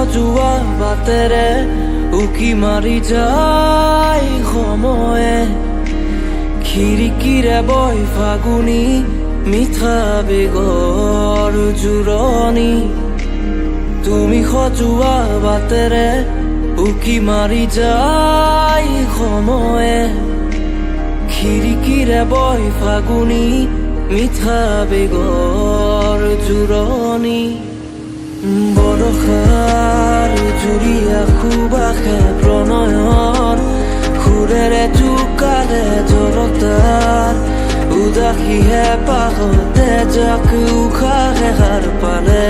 সজোৱা বাটেৰে উকি মাৰি যায় সময়ে খিৰিকীৰে বৈ ফাগুনী মিঠা বেগৰ জোৰণি তুমি সজোৱা বাটেৰে উকি মাৰি যায় সময়ে খিৰিকীৰে বৈ ফাগুনী মিঠা বেগৰ জোৰণি বৰষাৰ জুৰিয়া সুবাসে প্ৰণয়ন সুৰেৰে জোকালে জৰতাৰ উদাসীহে পাহতে যাক উশাহে হাৰ পালে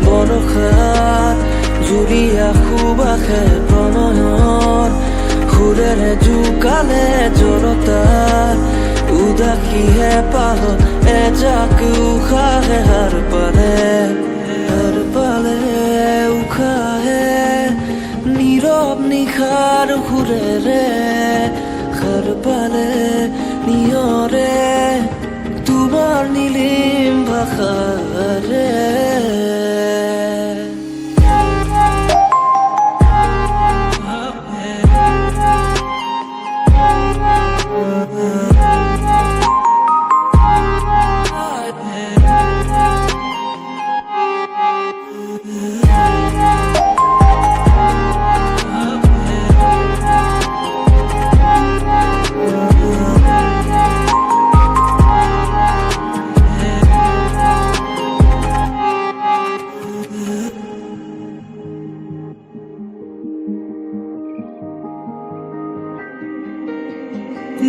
বৰষাৰ জুৰিয়া সুবাসে প্ৰণয়ন সুৰেৰে জোকালে জৰতাৰ উদাসীহে পাহতে যাক উশাহে হাৰ পালে উশাহে নীৰৱ নিশাৰ সুৰেৰে সাৰ পালে নিয়ৰে তোমাৰ নীলিম ভাষাৰে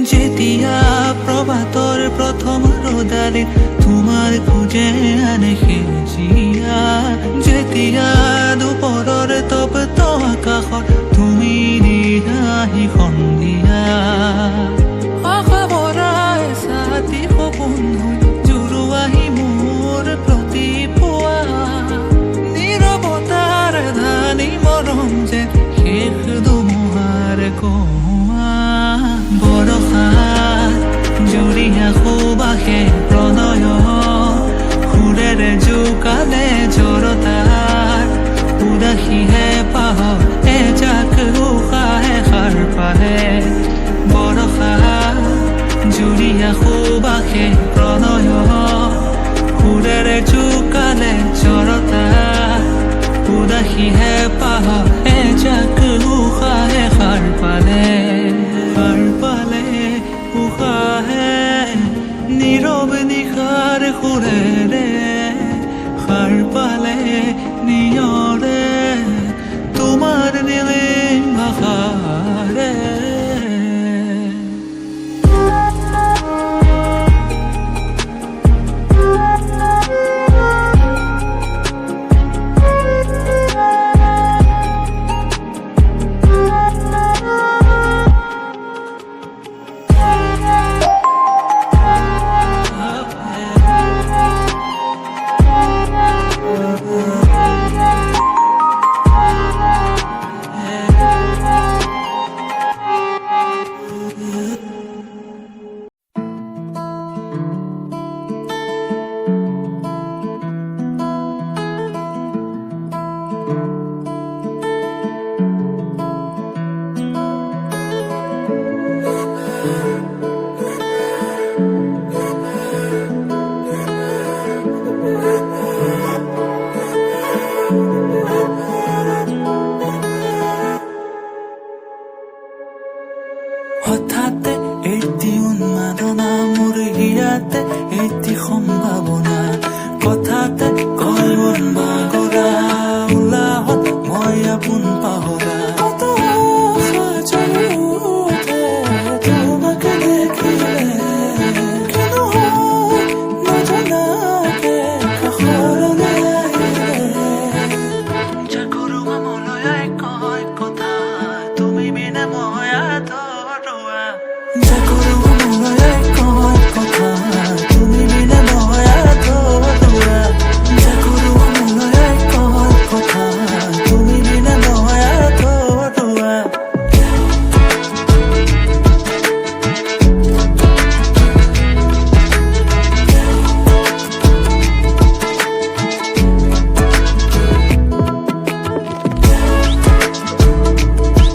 যেতিয়া প্ৰভাতৰ প্ৰথম ৰ'দালি তোমাৰ খোজে আনে সেউজীয়া যেতিয়া দুপৰৰ তপ্ত আকাশত তুমি নিৰাহি সন্ধিয়া আশা ভৰা এচাটি সপোন হৈ জোৰোৱাহি মোৰ প্ৰতি পুৱা নীৰৱতাৰ ধানি মৰম যে শেষ ধুমুহাৰ বৰষাৰ জুৰিয়া সুবাসে প্ৰণয় সুৰেৰে জোকালে জৰতাৰ উদাসীহে পাহৰে যাক উশাহে সাৰ পালে বৰষাৰ জুৰিয়া সুবাসে প্ৰণয় সুৰেৰে জোকালে জৰতাৰ উদাসীহে পাহৰে যাক উশাহে সাৰ পালে উশাহে নীৰৱ নিশাৰ সুৰেৰে সাৰ পালে নিয়ৰে তোমাৰ নীলিম ভাষাৰে হঠাৎ এটি উন্মাদনা মোৰ হিয়াতে এটি সম্ভাৱনা কথাতে কয় মন বাগৰা